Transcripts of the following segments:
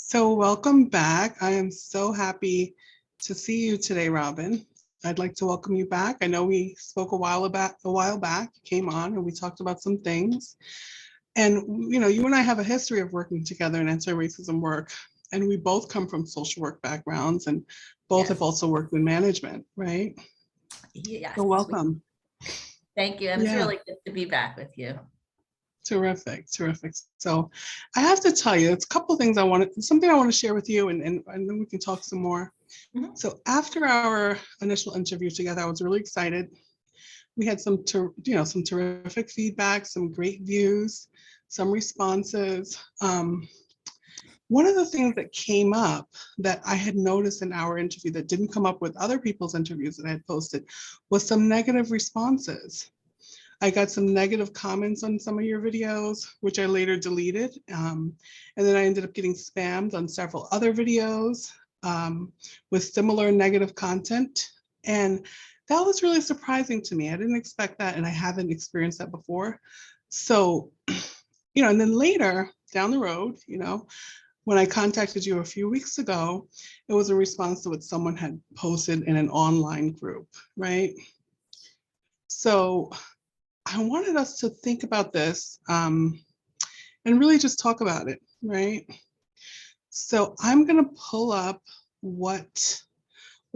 So welcome back. I am so happy to see you today, Robin. I'd like to welcome you back. I know we spoke a while back, you came on and we talked about some things. And you and I have a history of working together in anti-racism work, and we both come from social work backgrounds and both have also worked in management, right? Yes. So welcome. Thank you. It's really good to be back with you. Terrific. So I have to tell you, it's a couple of things something I want to share with you, and then we can talk some more. Mm-hmm. So after our initial interview together, I was really excited. We had some terrific feedback, some great views, some responses. One of the things that came up that I had noticed in our interview that didn't come up with other people's interviews that I had posted was some negative responses. I got some negative comments on some of your videos, which I later deleted. And then I ended up getting spammed on several other videos with similar negative content. And that was really surprising to me. I didn't expect that, and I haven't experienced that before. So, and then later down the road, when I contacted you a few weeks ago, it was a response to what someone had posted in an online group, right? So I wanted us to think about this and really just talk about it, right? So I'm going to pull up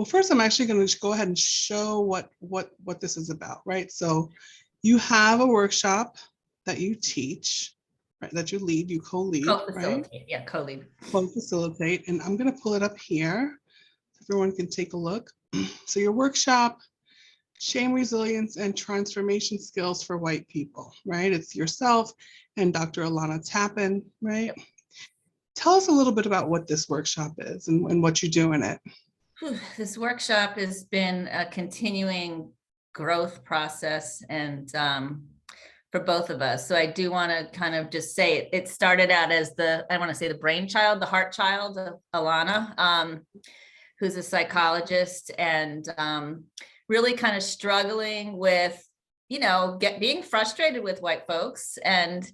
first I'm actually going to go ahead and show what this is about, right? So you have a workshop that you teach, right? That you lead, you co-lead, right? Yeah, co-lead. Co-facilitate, and I'm going to pull it up here so everyone can take a look. So your workshop, Shame, Resilience, and Transformation Skills for White People, right? It's yourself and Dr. Alana Tappan, right? Yep. Tell us a little bit about what this workshop is and what you do in it. This workshop has been a continuing growth process and for both of us. So I do want to kind of just say it started out as the brainchild, the heart child of Alana, who's a psychologist and really kind of struggling with, being frustrated with white folks and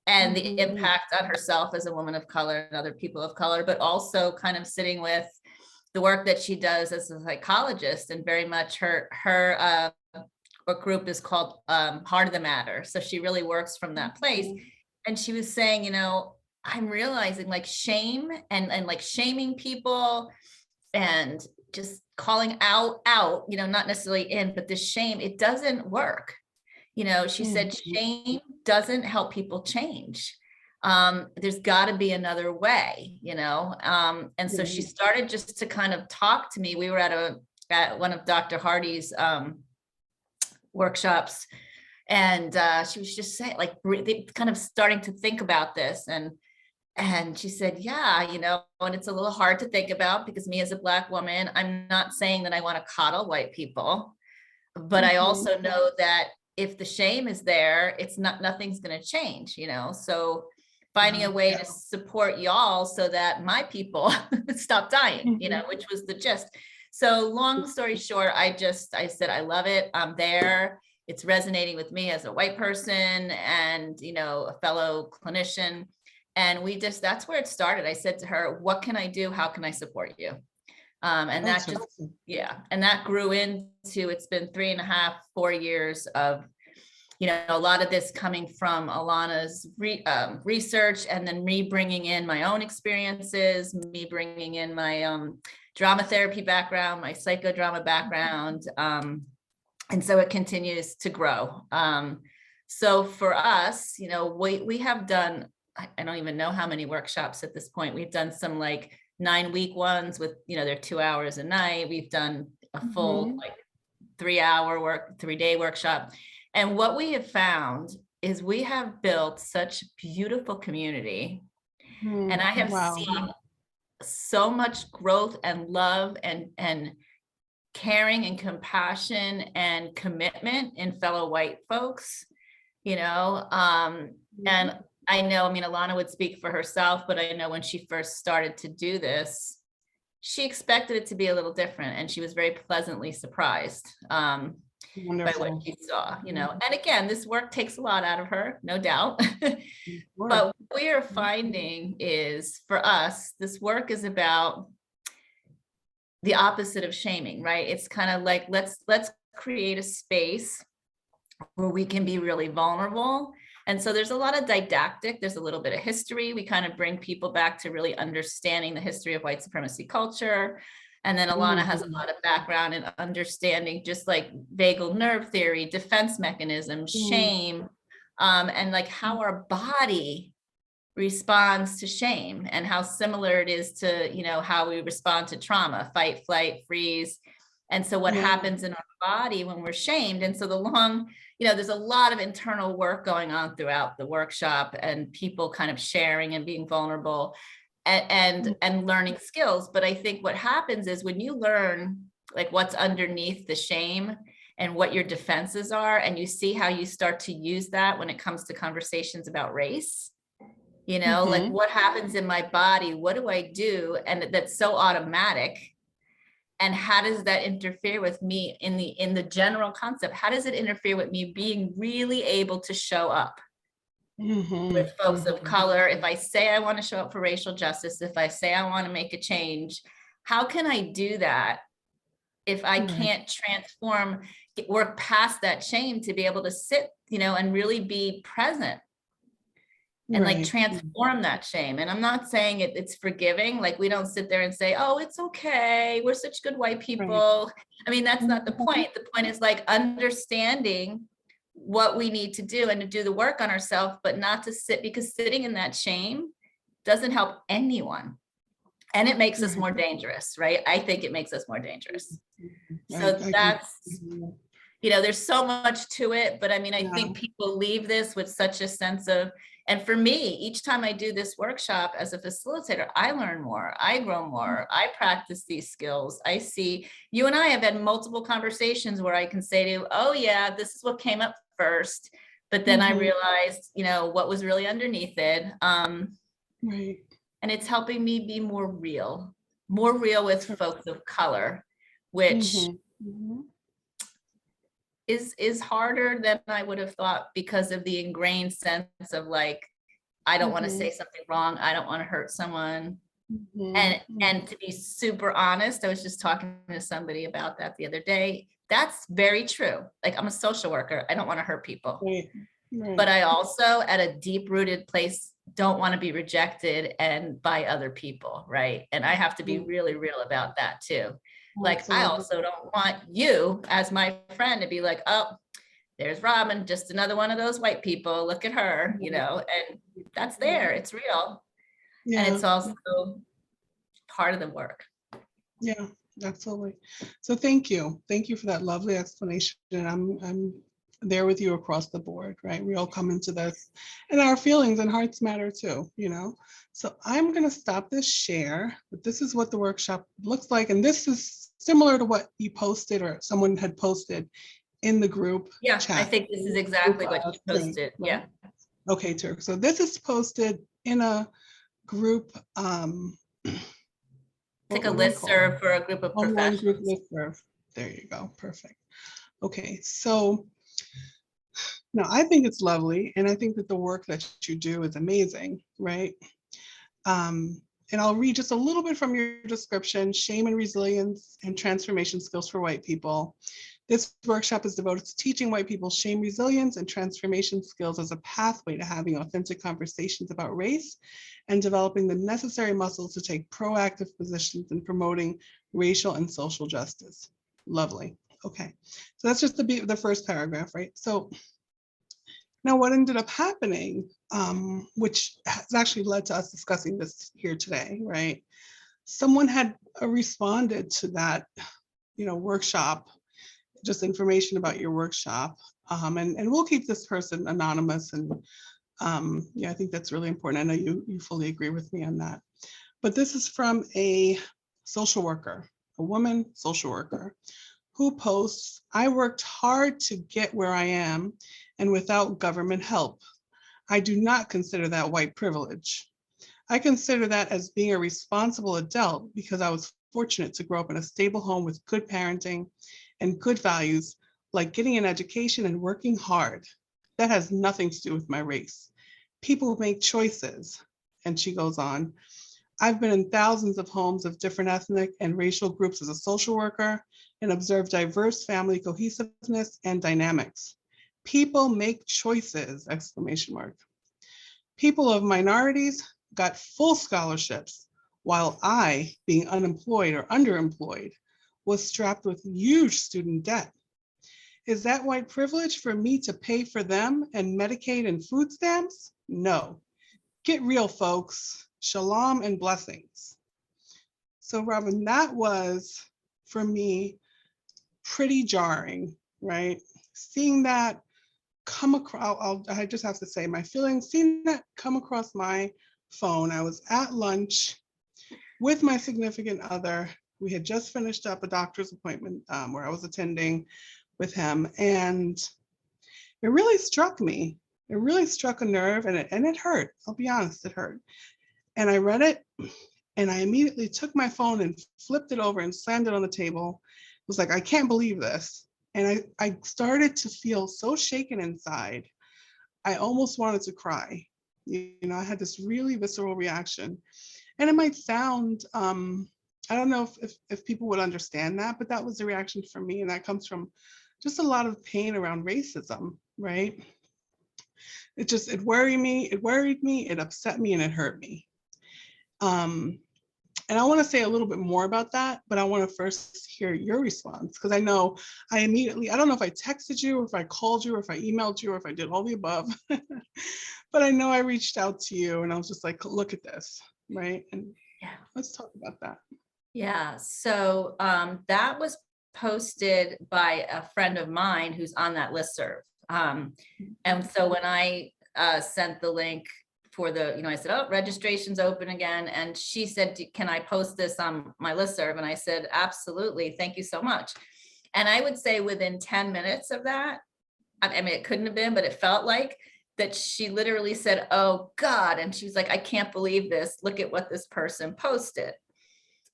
the impact on herself as a woman of color and other people of color, but also kind of sitting with the work that she does as a psychologist, and very much her group is called Heart of the Matter. So she really works from that place. And she was saying, I'm realizing like shame and like shaming people and just calling out, not necessarily but this shame, it doesn't work. She said shame doesn't help people change. There's got to be another way, and so she started just to kind of talk to me. We were at one of Dr. Hardy's workshops, and she was just saying, like, kind of starting to think about this, and she said, yeah, and it's a little hard to think about because me as a Black woman, I'm not saying that I want to coddle white people, but I also know that if the shame is there, nothing's going to change, so finding a way to support y'all so that my people stop dying, which was the gist. So long story short, I said, I love it. I'm there. It's resonating with me as a white person and, a fellow clinician. And that's where it started. I said to her, what can I do? How can I support you? And that just, awesome. And that grew into, it's been 3.5, 4 years of, a lot of this coming from Alana's research, and then me bringing in my own experiences, me bringing in my drama therapy background, my psychodrama background. And so it continues to grow. So for us, we have done, I don't even know how many workshops at this point. We've done some like 9-week ones with, they're 2 hours a night. We've done a full 3-day workshop. And what we have found is we have built such beautiful community. And I have seen so much growth and love and caring and compassion and commitment in fellow white folks, and I know, Alana would speak for herself, but I know when she first started to do this, she expected it to be a little different, and she was very pleasantly surprised. by what Wonderful. she saw, you know. And again, this work takes a lot out of her, no doubt. Sure. But what we are finding is, for us, this work is about the opposite of shaming, right? It's kind of like, let's create a space where we can be really vulnerable. And so there's a lot of didactic, there's a little bit of history. We kind of bring people back to really understanding the history of white supremacy culture. And then Alana has a lot of background in understanding just like vagal nerve theory, defense mechanisms, shame, and like how our body responds to shame and how similar it is to, you know, how we respond to trauma, fight, flight, freeze. And so what happens in our body when we're shamed. And so you know, there's a lot of internal work going on throughout the workshop, and people kind of sharing and being vulnerable and learning skills. But I think what happens is when you learn like what's underneath the shame and what your defenses are, and you see how you start to use that when it comes to conversations about race, you know, like what happens in my body, what do I do? And that's so automatic. And how does that interfere with me in the general concept? How does it interfere with me being really able to show up with folks of color? If I say I want to show up for racial justice, if I say I want to make a change, how can I do that if I can't work past that shame to be able to sit, you know, and really be present and like transform that shame? And I'm not saying it's forgiving. Like, we don't sit there and say, oh, it's okay, we're such good white people. I mean, that's not the point. The point is like understanding what we need to do and to do the work on ourselves, but not to sit, because sitting in that shame doesn't help anyone. And it makes us more dangerous, right? I think it makes us more dangerous. So that's, you know, there's so much to it, but I mean, I think people leave this with such a sense of, and for me, each time I do this workshop as a facilitator, I learn more, I grow more, I practice these skills. I see you and I have had multiple conversations where I can say to you, oh yeah, this is what came up first. But then I realized, you know, what was really underneath it. And it's helping me be more real with folks of color, which is harder than I would have thought, because of the ingrained sense of like, I don't want to say something wrong, I don't want to hurt someone. And to be super honest, I was just talking to somebody about that the other day. That's very true. Like, I'm a social worker, I don't want to hurt people. But I also, at a deep rooted place, don't want to be rejected and by other people, right? And I have to be really real about that too. Like, I also don't want you as my friend to be like, oh, there's Robin, just another one of those white people, look at her, you know. And that's there, it's real. And it's also part of the work. Yeah, absolutely. So thank you for that lovely explanation. I'm there with you across the board, right? We all come into this, and our feelings and hearts matter too, you know? So I'm gonna stop this share, but this is what the workshop looks like. And this is similar to what you posted or someone had posted in the group chat. I think this is exactly what you posted, right? Okay, Turk. So this is posted in a group, it's like a listserv for a group of professionals. Group listserv. There you go, perfect. Okay, so now I think it's lovely, and I think that the work that you do is amazing, right? And I'll read just a little bit from your description: shame and resilience and transformation skills for white people. This workshop is devoted to teaching white people shame resilience and transformation skills as a pathway to having authentic conversations about race and developing the necessary muscles to take proactive positions in promoting racial and social justice. Lovely. Okay, so that's just the first paragraph, right? So now what ended up happening, which has actually led to us discussing this here today, right? Someone had responded to that, you know, workshop, just information about your workshop, and we'll keep this person anonymous. And yeah, I think that's really important. I know you fully agree with me on that. But this is from a social worker, a woman social worker, who posts, "I worked hard to get where I am and without government help. I do not consider that white privilege. I consider that as being a responsible adult because I was fortunate to grow up in a stable home with good parenting and good values like getting an education and working hard. That has nothing to do with my race. People make choices. And she goes on, I've been in thousands of homes of different ethnic and racial groups as a social worker and observed diverse family cohesiveness and dynamics. People make choices, exclamation mark. People of minorities got full scholarships, while I, being unemployed or underemployed, was strapped with huge student debt. Is that white privilege for me to pay for them and Medicaid and food stamps? No. Get real, folks. Shalom and blessings. So, Robin, that was for me pretty jarring, right? Seeing that come across, I just have to say my feelings, seeing that come across my phone. I was at lunch with my significant other. We had just finished up a doctor's appointment where I was attending with him, and it really struck me. It really struck a nerve, and it hurt. I'll be honest, it hurt. And I read it, and I immediately took my phone and flipped it over and slammed it on the table. It was like, I can't believe this. And I started to feel so shaken inside. I almost wanted to cry. You know, I had this really visceral reaction. And it might sound, I don't know if people would understand that, but that was the reaction for me. And that comes from just a lot of pain around racism, right? It worried me, it upset me, and it hurt me. And I want to say a little bit more about that, but I want to first hear your response, because I know I don't know if I texted you or if I called you or if I emailed you or if I did all the above, but I know I reached out to you and I was just like, look at this, right? And yeah, let's talk about that. Yeah, so that was posted by a friend of mine who's on that listserv. And so when I sent the link for the, I said, oh, registration's open again. And she said, can I post this on my listserv? And I said, absolutely. Thank you so much. And I would say within 10 minutes of that, I mean, it couldn't have been, but it felt like that she literally said, oh God. And she was like, I can't believe this. Look at what this person posted.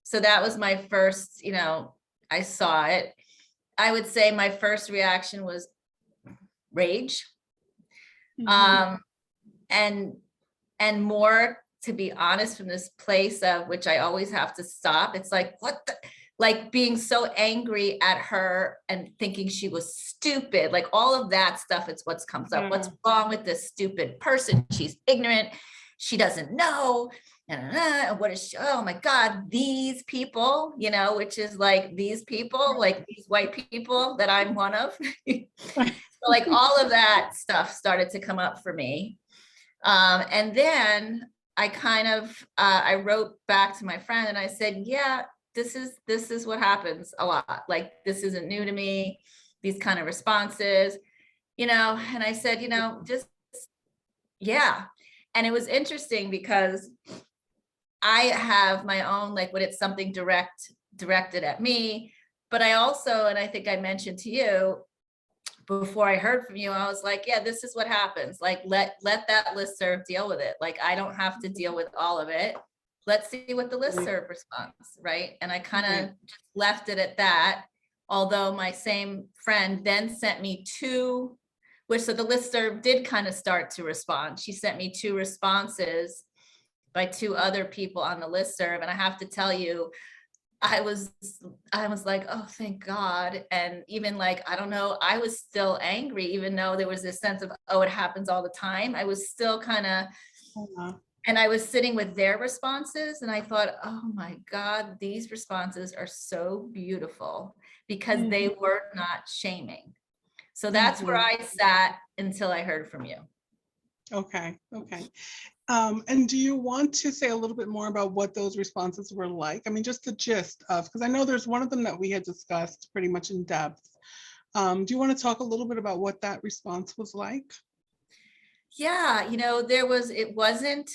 So that was my first, I saw it. I would say my first reaction was rage. Mm-hmm. And more, to be honest, from this place of which I always have to stop. It's like, like being so angry at her and thinking she was stupid, like all of that stuff. It's what comes up. What's wrong with this stupid person? She's ignorant. She doesn't know. And what is she? Oh my God, these people, which is like these people, like these white people that I'm one of. So like all of that stuff started to come up for me. And then I kind of, I wrote back to my friend and I said, yeah, this is what happens a lot. Like, this isn't new to me, these kind of responses, and I said, just, yeah. And it was interesting because I have my own, like when it's something directed at me, but I also, and I think I mentioned to you, before I heard from you, I was like, yeah, this is what happens. Like, let that listserv deal with it. Like, I don't have to deal with all of it. Let's see what the listserv responds, right? And I kind of just left it at that. Although my same friend then sent me two, so the listserv did kind of start to respond. She sent me two responses by two other people on the listserv. And I have to tell you, I was like, oh, thank God. And even like, I don't know, I was still angry, even though there was this sense of, oh, it happens all the time. I was still kind of, and I was sitting with their responses and I thought, oh my God, these responses are so beautiful because they were not shaming. So that's where I sat until I heard from you. Okay. And do you want to say a little bit more about what those responses were like? I mean, just the gist of, because I know there's one of them that we had discussed pretty much in depth. Do you want to talk a little bit about what that response was like? Yeah, it wasn't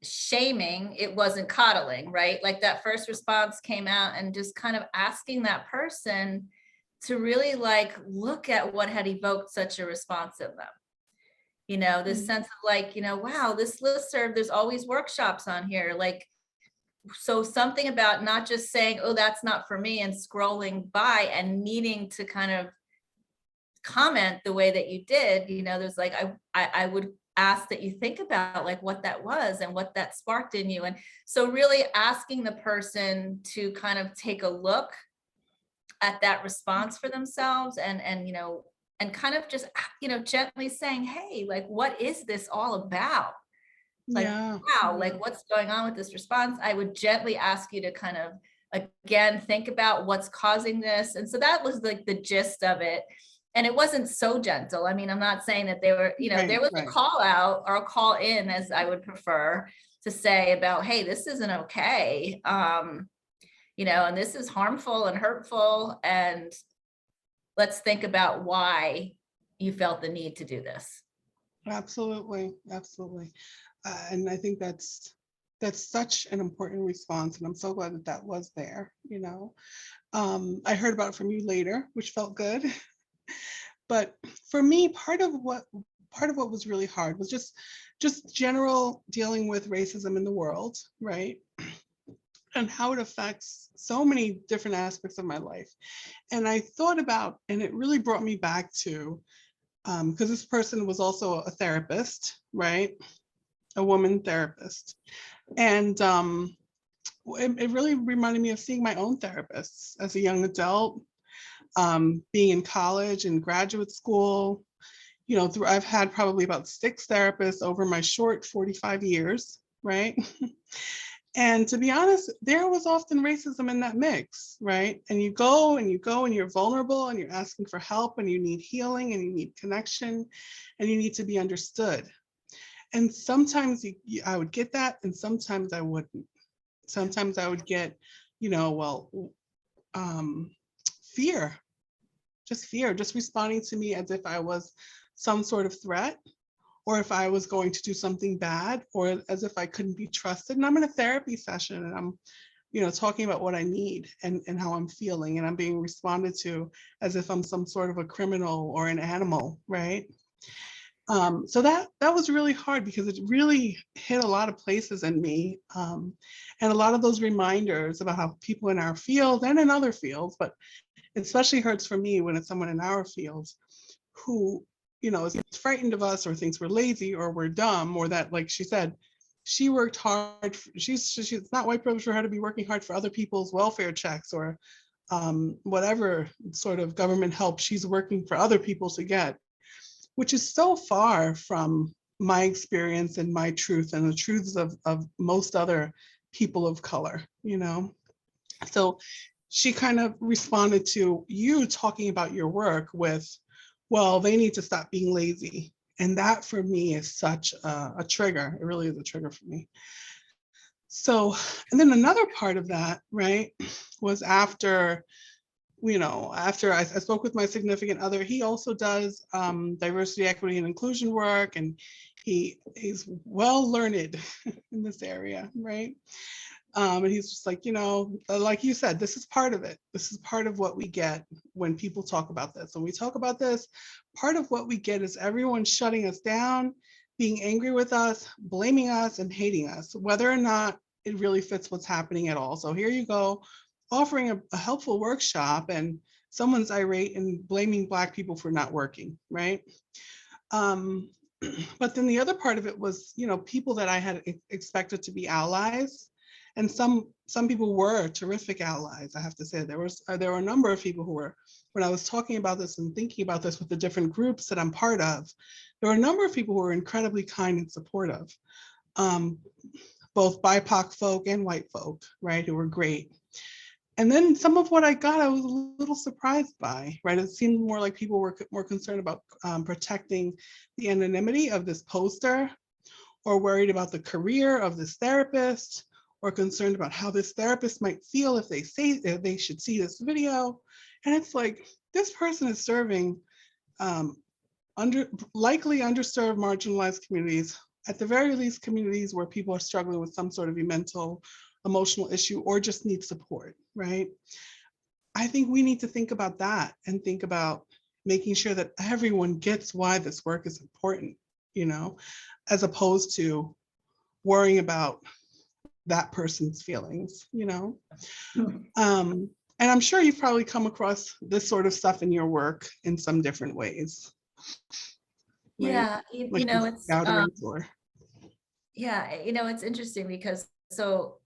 shaming, it wasn't coddling, right? Like that first response came out and just kind of asking that person to really like look at what had evoked such a response in them. This sense of like, wow, this listserv, there's always workshops on here. Like, so something about not just saying, oh, that's not for me and scrolling by and needing to kind of comment the way that you did, you know, there's like, I would ask that you think about like what that was and what that sparked in you. And so really asking the person to kind of take a look at that response for themselves, and you know, and kind of just, you know, gently saying, hey, like, what is this all about? Like, Yeah. wow, like what's going on with this response? I would gently ask you to kind of, again, think about what's causing this. And so that was like the gist of it. And it wasn't so gentle. I mean, I'm not saying that they were, you know, there was a call out or a call in, as I would prefer to say, about, hey, this isn't okay. You know, and this is harmful and hurtful. And let's think about why you felt the need to do this. Absolutely, absolutely. And I think that's such an important response, and I'm so glad that that was there. You know, I heard about it from you later, which felt good. But for me, part of what was really hard was just general dealing with racism in the world, right? And how it affects so many different aspects of my life. And I thought about, and it really brought me back to, because this person was also a therapist, right? A woman therapist. And it really reminded me of seeing my own therapists as a young adult, being in college and graduate school. You know, I've had probably about 6 therapists over my short 45 years, right? And to be honest, there was often racism in that mix, right? And you go and you're vulnerable and you're asking for help and you need healing and you need connection and you need to be understood. And sometimes I would get that and sometimes I wouldn't. Sometimes I would get, you know, well, fear, just responding to me as if I was some sort of threat, or if I was going to do something bad, or as if I couldn't be trusted. And I'm in a therapy session and I'm, you know, talking about what I need and how I'm feeling, and I'm being responded to as if I'm some sort of a criminal or an animal, right? So that was really hard because it really hit a lot of places in me, and a lot of those reminders about how people in our field and in other fields, but it especially hurts for me when it's someone in our fields who, you know, is frightened of us or thinks we're lazy or we're dumb, or that, like she said, she worked hard. She's not white privilege for her to be working hard for other people's welfare checks or whatever sort of government help she's working for other people to get, which is so far from my experience and my truth and the truths of most other people of color, you know? So she kind of responded to you talking about your work with, well, they need to stop being lazy. And that for me is such a trigger. It really is a trigger for me. So, and then another part of that, right, was after, you know, after I spoke with my significant other, he also does diversity, equity, and inclusion work, and he's well learned in this area, right? And he's just like, you know, like you said, this is part of it. This is part of what we get when people talk about this. When we talk about this, part of what we get is everyone shutting us down, being angry with us, blaming us, and hating us, whether or not it really fits what's happening at all. So here you go, offering a helpful workshop, and someone's irate and blaming Black people for not working, right? But then the other part of it was, you know, people that I had expected to be allies. And some people were terrific allies. I have to say there were a number of people who were, when I was talking about this and thinking about this with the different groups that I'm part of, there were a number of people who were incredibly kind and supportive, both BIPOC folk and white folk, right, who were great. And then some of what I got, I was a little surprised by, right? It seemed more like people were more concerned about protecting the anonymity of this poster, or worried about the career of this therapist, or concerned about how this therapist might feel if they should see this video. And it's like, this person is serving likely underserved, marginalized communities, at the very least communities where people are struggling with some sort of mental, emotional issue, or just need support, right? I think we need to think about that and think about making sure that everyone gets why this work is important, you know, as opposed to worrying about that person's feelings, you know? And I'm sure you've probably come across this sort of stuff in your work in some different ways, right? Yeah, Like these it's gatherings or. yeah, it's interesting because so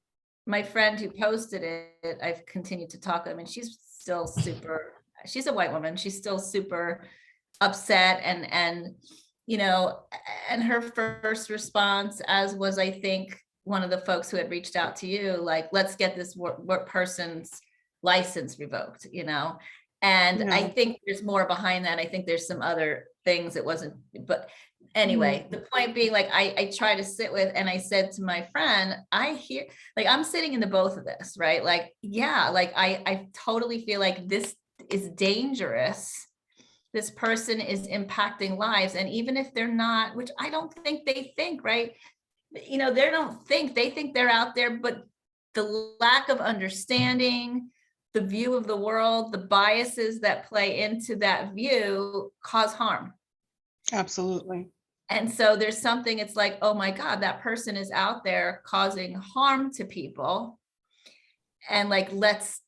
my friend who posted it, I've continued to talk to them, and she's still super, she's a white woman, she's still super upset, and and her first response, as was I think one of the folks who had reached out to you, like, let's get this work person's license revoked, and I Yeah. think there's more behind that. I think there's some other things. It wasn't, but anyway, the point being, like, I try to sit with, and I said to my friend, I hear, like, I'm sitting in the both of this, right? Like, yeah, like I totally feel like this is dangerous. This person is impacting lives. And even if they're not, which I don't think they think, right? They don't think, they think they're out there, but the lack of understanding, the view of the world, the biases that play into that view cause harm. Absolutely. And so there's something, it's like, oh my God, that person is out there causing harm to people. And like, let's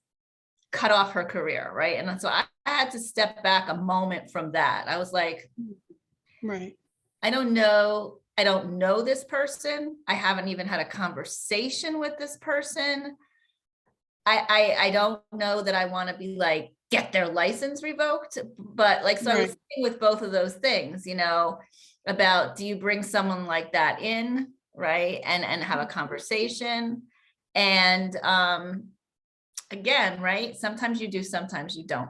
cut off her career, right? And so I had to step back a moment from that. I was like, right. I don't know this person. I haven't even had a conversation with this person. I don't know that I want to be like, get their license revoked. But like, so I was thinking with both of those things, about, do you bring someone like that in, right? And have a conversation. And again, right? Sometimes you do, sometimes you don't.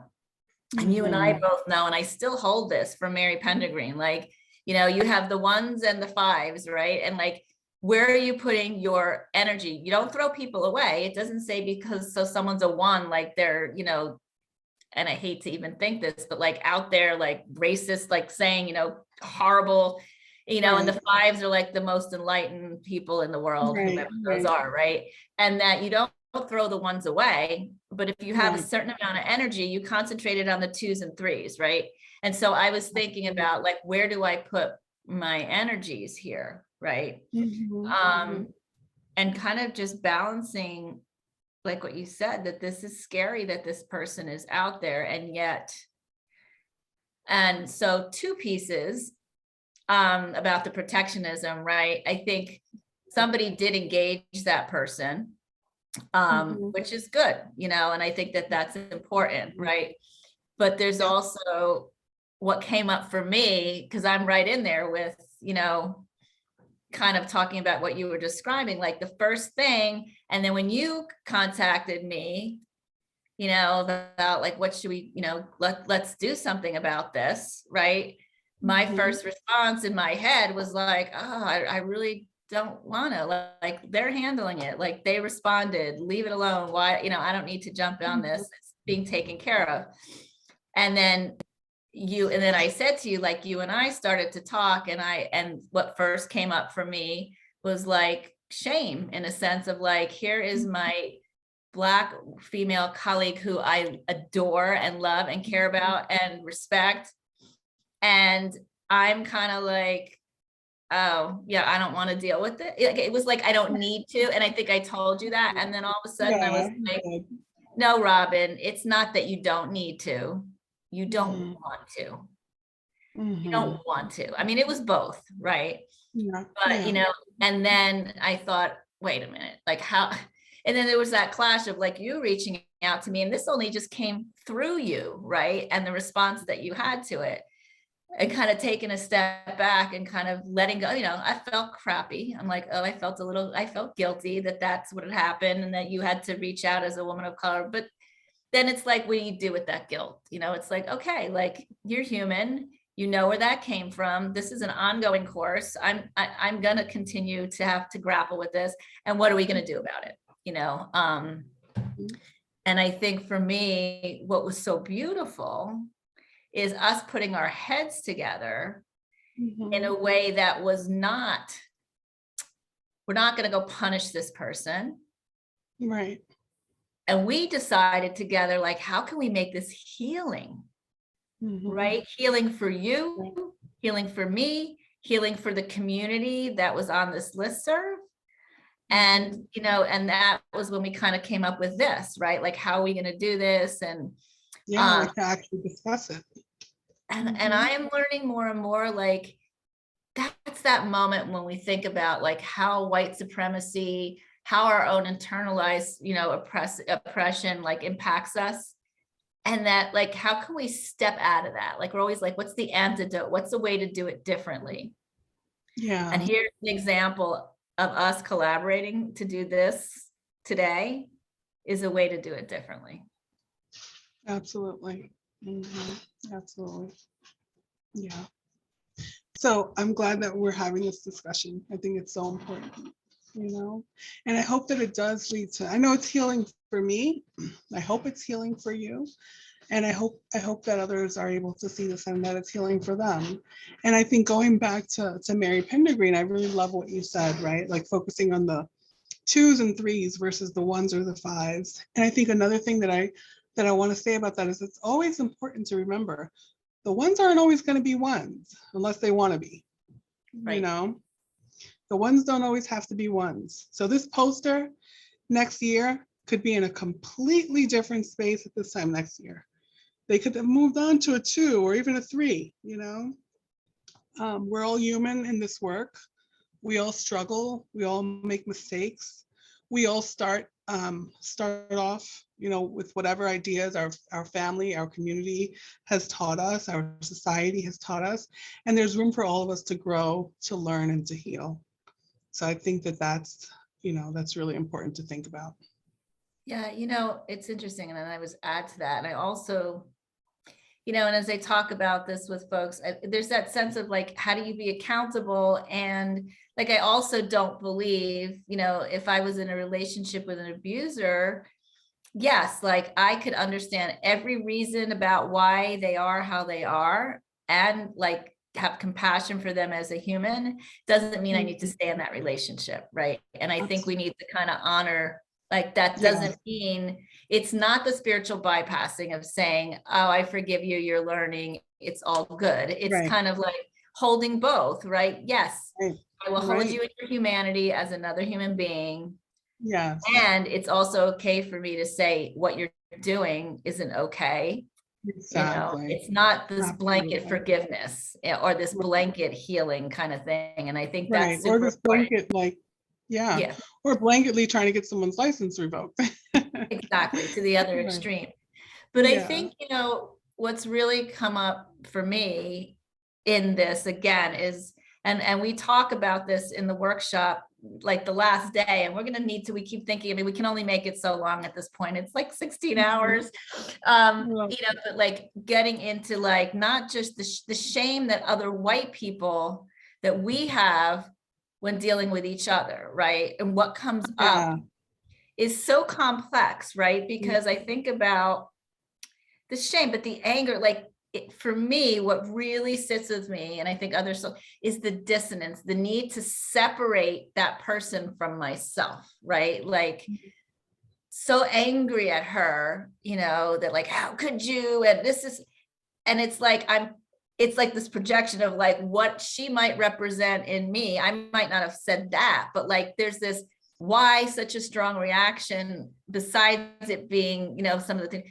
And you and I both know, and I still hold this from Mary Pendergreen, like, you have the ones and the fives, right? And like, where are you putting your energy? You don't throw people away. It doesn't say because so someone's a one, like they're, and I hate to even think this, but like out there, like racist, like saying, horrible, and the fives are like the most enlightened people in the world, whoever those are, right? And that you don't throw the ones away, but if you have a certain amount of energy, you concentrate it on the twos and threes, right? And so I was thinking about, like, where do I put my energies here, right? And kind of just balancing, like what you said, that this is scary, that this person is out there, and yet, and so two pieces about the protectionism, right? I think somebody did engage that person, which is good, and I think that that's important, right? But there's also what came up for me, because I'm right in there with, kind of talking about what you were describing, like the first thing. And then when you contacted me, about like, what should we, let's do something about this, right? My first response in my head was like, oh, I really don't want to, like, they're handling it, like they responded, leave it alone. Why, I don't need to jump on this. It's being taken care of. And then I said to you, like, you and I started to talk, and what first came up for me was like shame, in a sense of like, here is my Black female colleague who I adore and love and care about and respect. And I'm kind of like, oh yeah, I don't want to deal with it. It was like, I don't need to. And I think I told you that. And then all of a sudden I was like, no, Robin, it's not that you don't need to. You don't want to. You don't want to. I mean, it was both, right? But, and then I thought, wait a minute, like how, and then there was that clash of like you reaching out to me, and this only just came through you, right? And the response that you had to it, and kind of taking a step back and kind of letting go. I felt crappy. I'm like, oh, I felt guilty that that's what had happened, and that you had to reach out as a woman of color. But then it's like, what do you do with that guilt? It's like, okay, like, you're human, where that came from. This is an ongoing course. I'm going to continue to have to grapple with this. And what are we going to do about it? And I think for me, what was so beautiful is us putting our heads together in a way that was not, we're not going to go punish this person. Right. And we decided together, like, how can we make this healing, right? Healing for you, healing for me, healing for the community that was on this listserv. And, and that was when we kind of came up with this, right? Like, how are we going to do this? And like to actually discuss it. And I am learning more and more, like, that's that moment when we think about like how white supremacy, how our own internalized, oppression like impacts us. And that, like, how can we step out of that? Like, we're always like, what's the antidote? What's the way to do it differently? Yeah. And here's an example of us collaborating to do this today is a way to do it differently. Absolutely. Absolutely. Yeah. So I'm glad that we're having this discussion. I think it's so important, and I hope that it does lead to, I know it's healing for me. I hope it's healing for you. And I hope that others are able to see this and that it's healing for them. And I think going back to Mary Pendergreen, I really love what you said, right? Like focusing on the 2s and 3s versus the 1s or the 5s. And I think another thing that I want to say about that is it's always important to remember the 1s aren't always going to be 1s unless they want to be, Right. The 1s don't always have to be 1s. So this poster next year could be in a completely different space at this time next year. They could have moved on to a 2 or even a 3, We're all human in this work. We all struggle. We all make mistakes. We all start off, with whatever ideas our family, our community has taught us, our society has taught us. And there's room for all of us to grow, to learn, and to heal. So I think that's really important to think about. Yeah, it's interesting. And then I was add to that. And I also, and as I talk about this with folks, there's that sense of like, how do you be accountable? And like, I also don't believe, if I was in a relationship with an abuser, yes, like I could understand every reason about why they are how they are and like have compassion for them as a human. Doesn't mean I need to stay in that relationship, right? And I think we need to kind of honor, like, that doesn't mean, it's not the spiritual bypassing of saying, oh, I forgive you, you're learning, it's all good. It's kind of like holding both, right? Yes, I will hold you in your humanity as another human being. Yes. And it's also okay for me to say what you're doing isn't okay. Exactly. It's not this blanket forgiveness or this blanket healing kind of thing. And I think that's super or this blanket, like, or blanketly trying to get someone's license revoked. Exactly, to the other extreme. But I think, what's really come up for me in this again is, and we talk about this in the workshop, like the last day, and we're going to need to, we keep thinking, I mean, we can only make it so long at this point. It's like 16 hours, but like getting into like, not just the shame that other white people that we have when dealing with each other, right? And what comes up is so complex, right? Because I think about the shame, but the anger, like, for me, what really sits with me, and I think others, is the dissonance, the need to separate that person from myself, right? Like, so angry at her, that like, how could you? And this is, and it's like, it's like this projection of like what she might represent in me. I might not have said that, but like, there's this, why such a strong reaction besides it being, some of the things.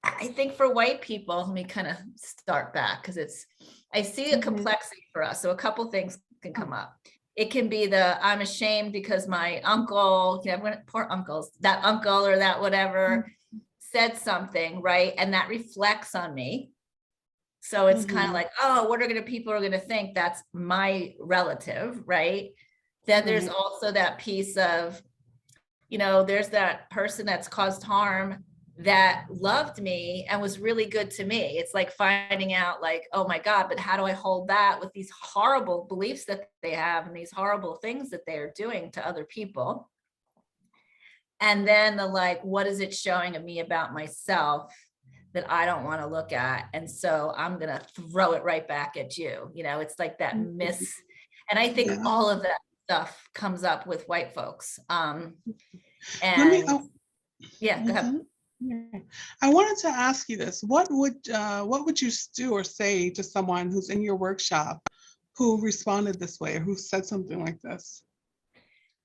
I think for white people, let me kind of start back because I see a complexity for us. So a couple things can come up. It can be I'm ashamed because my uncle, poor uncles, that uncle or that whatever said something, right? And that reflects on me. So it's kind of like, oh, what are people are going to think? That's my relative, right? Then there's also that piece of, there's that person that's caused harm that loved me and was really good to me. It's like finding out like, oh my God, but how do I hold that with these horrible beliefs that they have and these horrible things that they're doing to other people? And then the like, what is it showing of me about myself that I don't want to look at? And so I'm going to throw it right back at you. It's like that miss. And I think all of that stuff comes up with white folks. Go ahead. Yeah. I wanted to ask you this. What would you do or say to someone who's in your workshop who responded this way or who said something like this?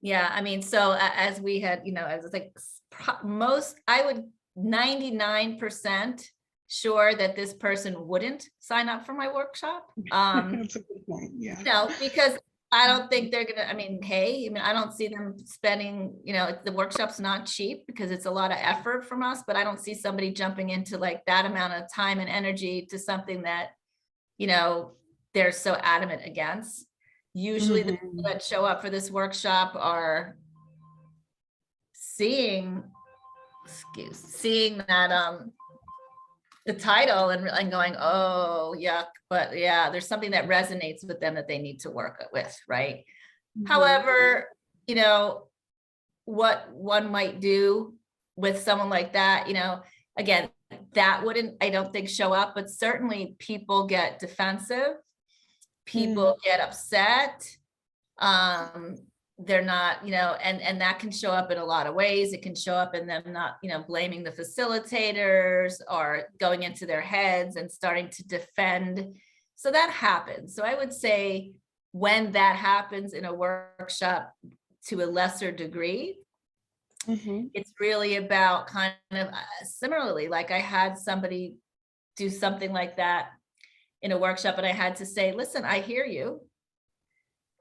Yeah, I mean, so as we had, as it's like I would 99% sure that this person wouldn't sign up for my workshop. That's a good point. Yeah. Because I don't think they're gonna, I don't see them spending, the workshop's not cheap because it's a lot of effort from us, but I don't see somebody jumping into like that amount of time and energy to something that, they're so adamant against. Usually the people that show up for this workshop are seeing that the title and going, oh yuck, but yeah, there's something that resonates with them that they need to work with, right? However, what one might do with someone like that, again, that wouldn't, I don't think, show up, but certainly people get defensive, people get upset. They're not, and that can show up in a lot of ways. It can show up in them not, blaming the facilitators or going into their heads and starting to defend. So that happens. So I would say when that happens in a workshop to a lesser degree, it's really about kind of similarly, like I had somebody do something like that in a workshop and I had to say, listen, I hear you.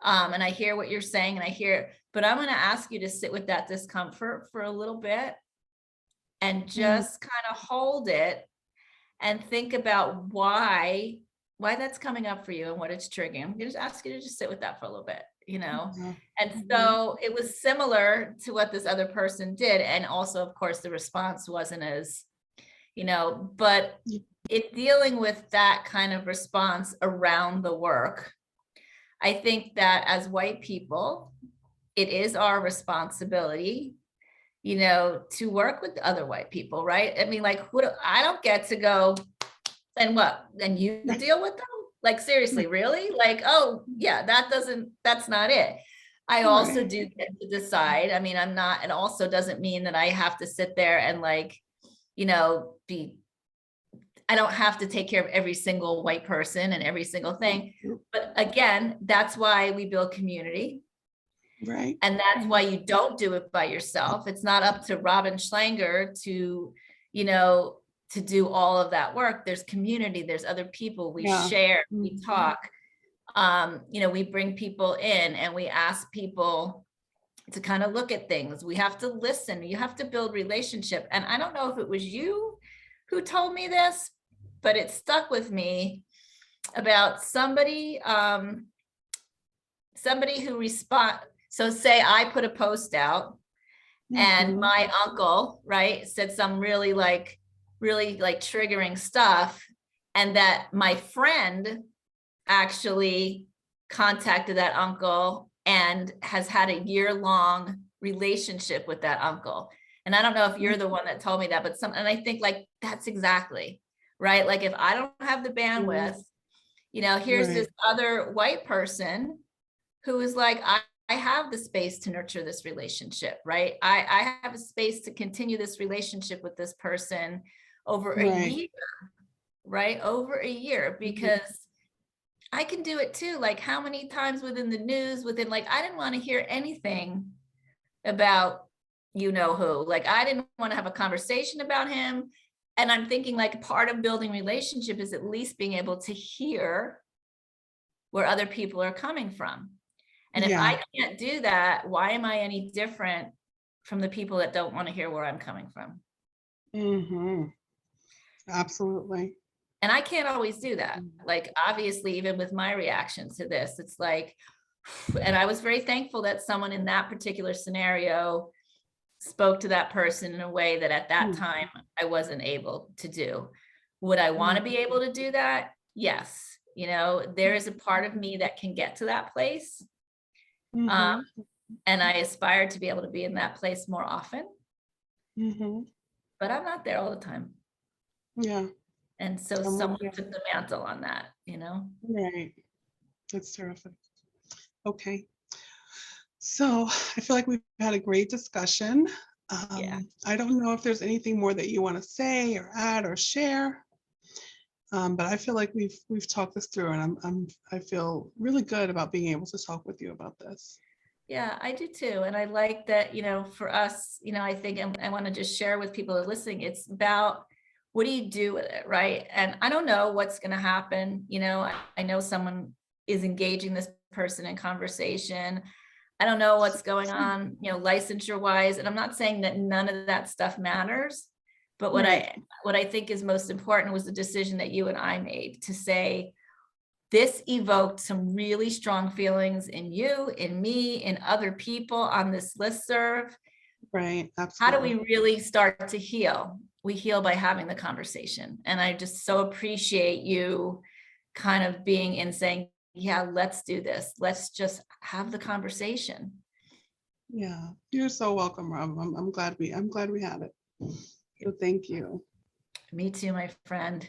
And I hear what you're saying and I hear, but I'm going to ask you to sit with that discomfort for a little bit and just kind of hold it and think about why that's coming up for you and what it's triggering. I'm going to just ask you to just sit with that for a little bit, And so it was similar to what this other person did. And also, of course, the response wasn't as, but it dealing with that kind of response around the work, I think that as white people, it is our responsibility, to work with other white people, right? I mean, like, I don't get to go and what, and you deal with them? Like, seriously, really? Like, oh yeah, that's not it. I also do get to decide. I mean, it also doesn't mean that I have to sit there and like, I don't have to take care of every single white person and every single thing. But again, that's why we build community. Right. And that's why you don't do it by yourself. It's not up to Robin Schlanger to, to do all of that work. There's community, there's other people, we share, we talk. We bring people in and we ask people to kind of look at things. We have to listen, you have to build relationship. And I don't know if it was you who told me this, but it stuck with me about somebody who respond. So say I put a post out and my uncle, right, said some really triggering stuff. And that my friend actually contacted that uncle and has had a year-long relationship with that uncle. And I don't know if you're the one that told me that, but and I think like, that's exactly right. Like if I don't have the bandwidth, here's this other white person who is like, I have the space to nurture this relationship, right? I have a space to continue this relationship with this person over a year, right? Over a year, because I can do it too. Like how many times within the news, I didn't want to hear anything about who, like I didn't want to have a conversation about him. And I'm thinking like part of building relationship is at least being able to hear where other people are coming from. And if I can't do that, why am I any different from the people that don't want to hear where I'm coming from? Absolutely. And I can't always do that. Like, obviously, even with my reaction to this, it's like, and I was very thankful that someone in that particular scenario spoke to that person in a way that at that time I wasn't able to do. Would I want to be able to do that? Yes. There is a part of me that can get to that place. And I aspire to be able to be in that place more often. But I'm not there all the time. Yeah. And so someone took the mantle on that, Right. That's terrific. Okay. So I feel like we've had a great discussion. I don't know if there's anything more that you want to say or add or share. But I feel like we've talked this through, and I feel really good about being able to talk with you about this. Yeah, I do too. And I like that, for us, I think I want to just share with people who are listening, it's about what do you do with it, right? And I don't know what's going to happen. I know someone is engaging this person in conversation. I don't know what's going on, licensure wise. And I'm not saying that none of that stuff matters, but what I think is most important was the decision that you and I made to say, this evoked some really strong feelings in you, in me, in other people on this listserv. Right. Absolutely. How do we really start to heal? We heal by having the conversation. And I just so appreciate you kind of being in saying, yeah, let's do this. Let's just have the conversation. Yeah, you're so welcome, Rob. I'm glad we had it. So thank you. Me too, my friend.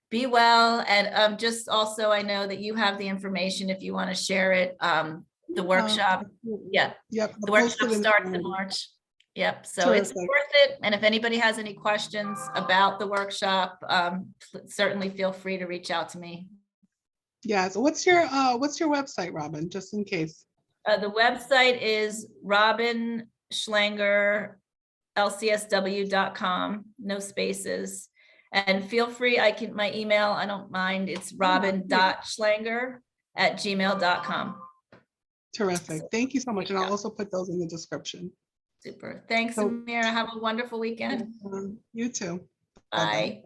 Be well. And just also, I know that you have the information if you want to share it. The workshop. Yeah. Yep. The workshop starts in March. Yep. So Terrific. It's worth it. And if anybody has any questions about the workshop, certainly feel free to reach out to me. Yeah. So what's your website, Robin, just in case? The website is Robin Schlanger, LCSW.com, no spaces. And feel free, my email, I don't mind, it's robin.schlanger@gmail.com. Terrific. Thank you so much. And I'll also put those in the description. Super. Thanks, Amira. Have a wonderful weekend. You too. Bye.